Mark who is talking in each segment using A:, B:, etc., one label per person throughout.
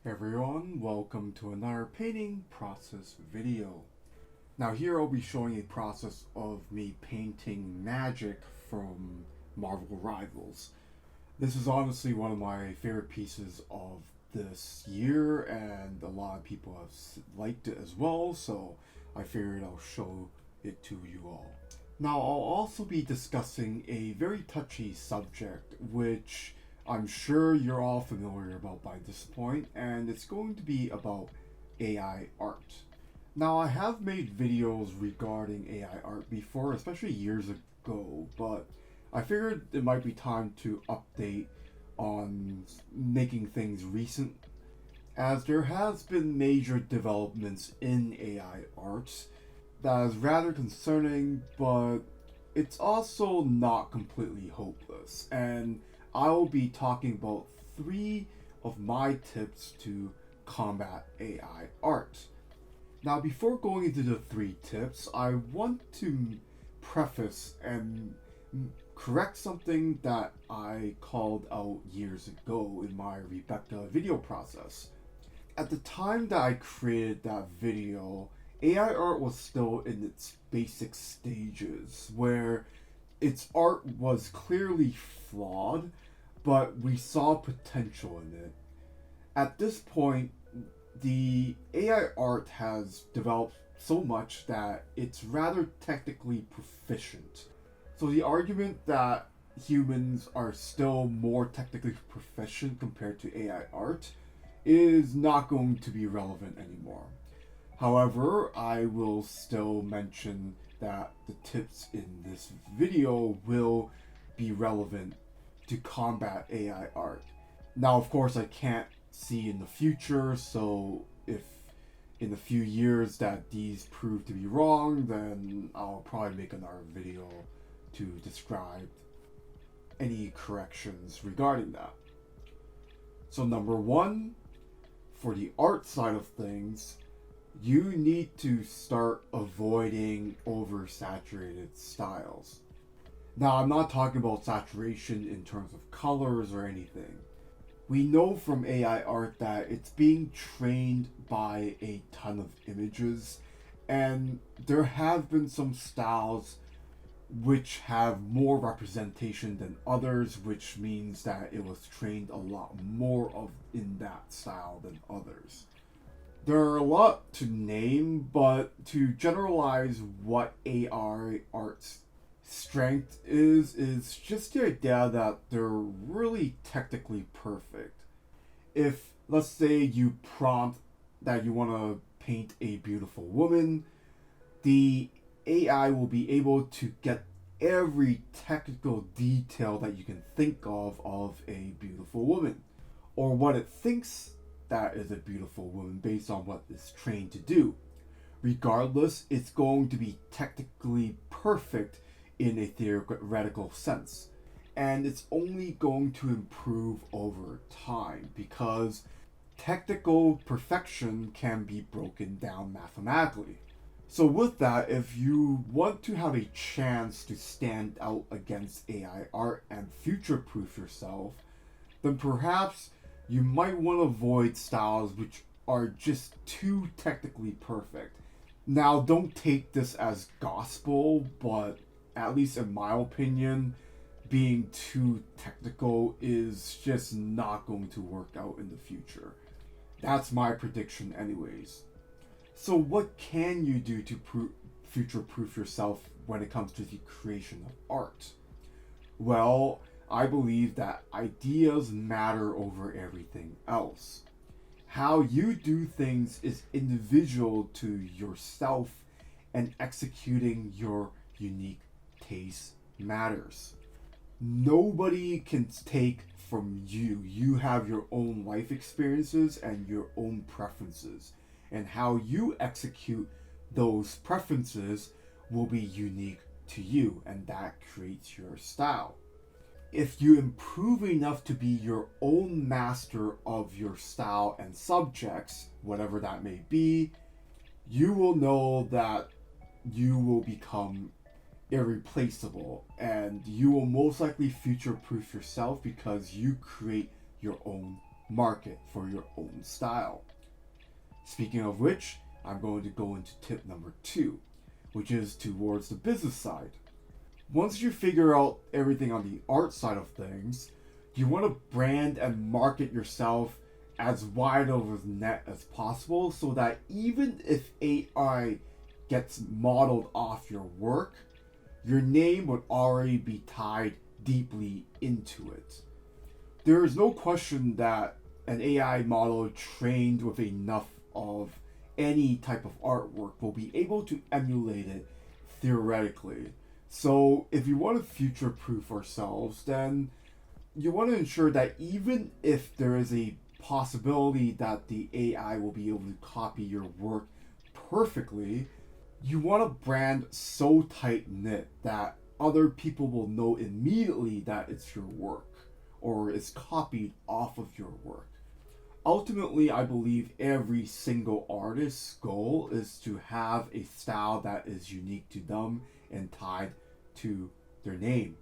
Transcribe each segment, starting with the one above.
A: Hey everyone, welcome to another painting process video. Now here I'll be showing a process of me painting Magik from Marvel Rivals. This is honestly one of my favorite pieces of this year, and a lot of people have liked it as well, so I figured I'll show it to you all. Now I'll also be discussing a very touchy subject, which I'm sure you're all familiar about by this point, and it's going to be about AI art. Now, I have made videos regarding AI art before, especially years ago, but I figured it might be time to update on making things recent, as there has been major developments in AI art that is rather concerning, but it's also not completely hopeless. And I will be talking about 3 of my tips to combat AI art. Now, before going into the 3 tips, I want to preface and correct something that I called out years ago in my Rebecca video process. At the time that I created that video, AI art was still in its basic stages, where its art was clearly flawed, but we saw potential in it. At this point, the AI art has developed so much that it's rather technically proficient. So the argument that humans are still more technically proficient compared to AI art is not going to be relevant anymore. However, I will still mention that the tips in this video will be relevant to combat AI art. Now, of course, I can't see in the future, so if in a few years that these prove to be wrong, then I'll probably make another video to describe any corrections regarding that. So, number one, for the art side of things, you need to start avoiding oversaturated styles. Now, I'm not talking about saturation in terms of colors or anything. We know from AI art that it's being trained by a ton of images, and there have been some styles which have more representation than others, which means that it was trained a lot more of in that style than others. There are a lot to name, but to generalize what AI art's strength is just the idea that they're really technically perfect. If, let's say, you prompt that you want to paint a beautiful woman, the AI will be able to get every technical detail that you can think of a beautiful woman, or what it thinks that is a beautiful woman based on what it's trained to do. Regardless, it's going to be technically perfect in a theoretical sense. And it's only going to improve over time because technical perfection can be broken down mathematically. So, with that, if you want to have a chance to stand out against AI art and future proof yourself, then perhaps you might want to avoid styles which are just too technically perfect. Now, don't take this as gospel, but at least in my opinion, being too technical is just not going to work out in the future. That's my prediction, anyways. So, what can you do to future proof yourself when it comes to the creation of art? Well, I believe that ideas matter over everything else. How you do things is individual to yourself, and executing your unique taste matters. Nobody can take from you. You have your own life experiences and your own preferences, and how you execute those preferences will be unique to you, and that creates your style. If you improve enough to be your own master of your style and subjects, whatever that may be, you will know that you will become irreplaceable, and you will most likely future proof yourself because you create your own market for your own style. Speaking of which, I'm going to go into tip number 2, which is towards the business side. Once you figure out everything on the art side of things, you want to brand and market yourself as wide over the net as possible so that even if AI gets modeled off your work, your name would already be tied deeply into it. There is no question that an AI model trained with enough of any type of artwork will be able to emulate it theoretically. So if you want to future-proof ourselves, then you want to ensure that even if there is a possibility that the AI will be able to copy your work perfectly, you want to brand so tight-knit that other people will know immediately that it's your work or is copied off of your work. Ultimately, I believe every single artist's goal is to have a style that is unique to them and tied to their name.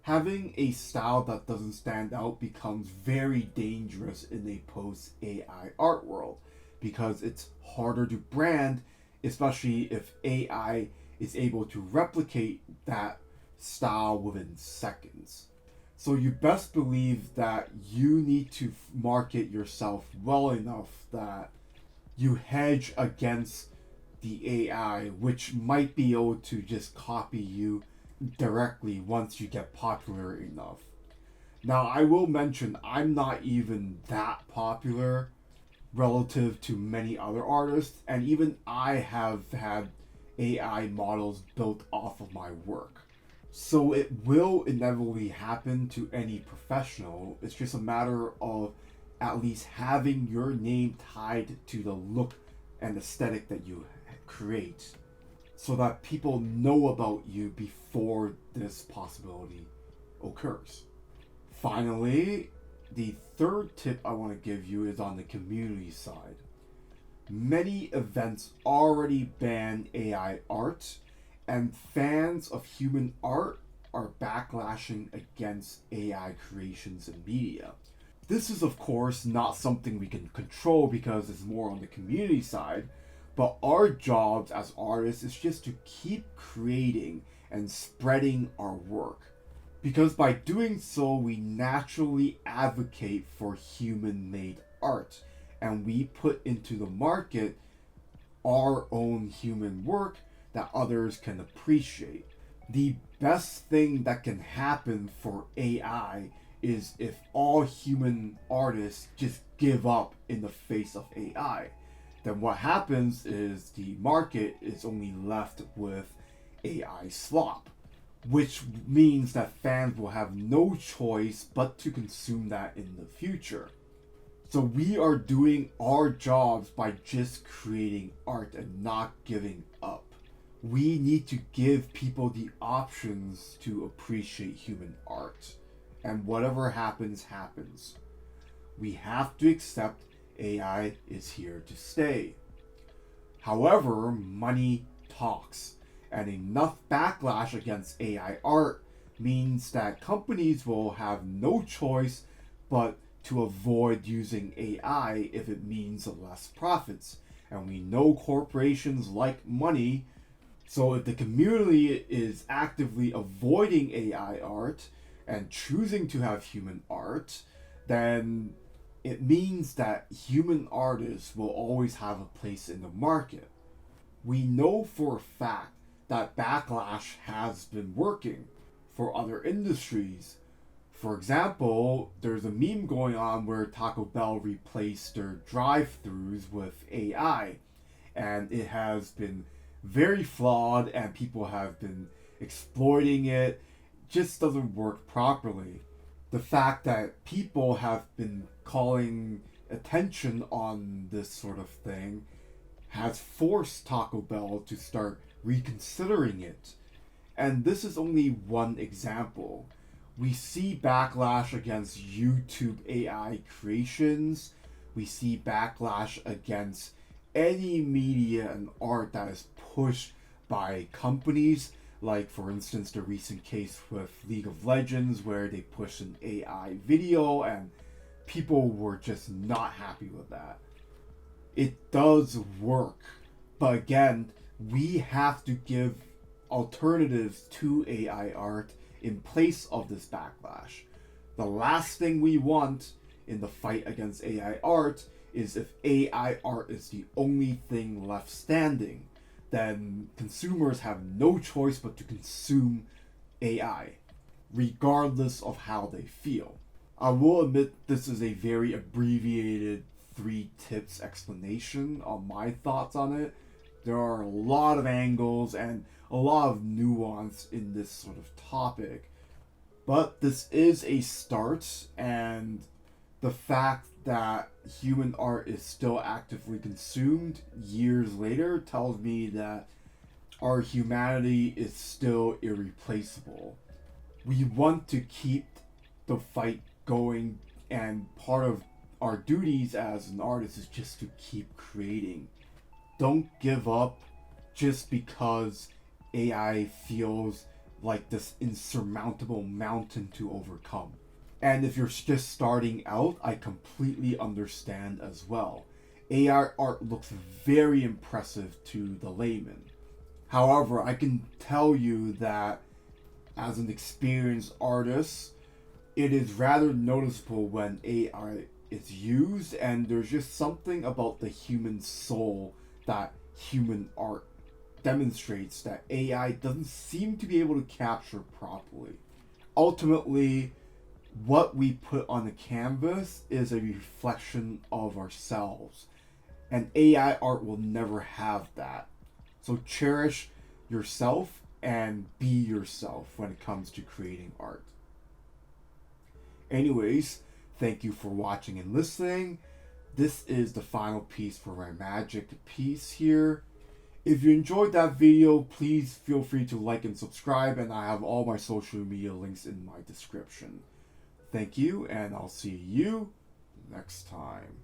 A: Having a style that doesn't stand out becomes very dangerous in a post-AI art world because it's harder to brand, especially if AI is able to replicate that style within seconds. So you best believe that you need to market yourself well enough that you hedge against the AI, which might be able to just copy you directly once you get popular enough. Now, I will mention I'm not even that popular relative to many other artists, and even I have had AI models built off of my work. So it will inevitably happen to any professional. It's just a matter of at least having your name tied to the look and aesthetic that you create so that people know about you before this possibility occurs. Finally, the third tip I want to give you is on the community side. Many events already ban AI art, and fans of human art are backlashing against AI creations in media. This is, of course, not something we can control because it's more on the community side, but our jobs as artists is just to keep creating and spreading our work. Because by doing so, we naturally advocate for human-made art, and we put into the market our own human work that others can appreciate. The best thing that can happen for AI is if all human artists just give up in the face of AI. Then what happens is the market is only left with AI slop, which means that fans will have no choice but to consume that in the future. So we are doing our jobs by just creating art and not giving up. We need to give people the options to appreciate human art. And whatever happens, happens. We have to accept AI is here to stay. However, money talks, and enough backlash against AI art means that companies will have no choice but to avoid using AI if it means less profits. And we know corporations like money, so if the community is actively avoiding AI art and choosing to have human art, then it means that human artists will always have a place in the market. We know for a fact that backlash has been working for other industries. For example, there's a meme going on where Taco Bell replaced their drive-thrus with AI, and it has been very flawed and people have been exploiting it. Just doesn't work properly. The fact that people have been calling attention on this sort of thing has forced Taco Bell to start reconsidering it. And this is only one example. We see backlash against YouTube AI creations. We see backlash against any media and art that is pushed by companies, like for instance the recent case with League of Legends where they pushed an AI video and people were just not happy with that. It does work, but again, we have to give alternatives to AI art in place of this backlash. The last thing we want in the fight against AI art is if AI art is the only thing left standing, then consumers have no choice but to consume AI, regardless of how they feel. I will admit this is a very abbreviated 3 tips explanation on my thoughts on it. There are a lot of angles and a lot of nuance in this sort of topic, but this is a start, and the fact that human art is still actively consumed years later tells me that our humanity is still irreplaceable. We want to keep the fight going, and part of our duties as an artist is just to keep creating. Don't give up just because AI feels like this insurmountable mountain to overcome. And if you're just starting out, I completely understand as well. AI art looks very impressive to the layman. However, I can tell you that as an experienced artist, it is rather noticeable when AI is used, and there's just something about the human soul that human art demonstrates that AI doesn't seem to be able to capture properly. Ultimately, what we put on the canvas is a reflection of ourselves, and AI art will never have that. So cherish yourself and be yourself when it comes to creating art. Anyways, thank you for watching and listening. This is the final piece for my Magik piece here. If you enjoyed that video, please feel free to like and subscribe, and I have all my social media links in my description. Thank you, and I'll see you next time.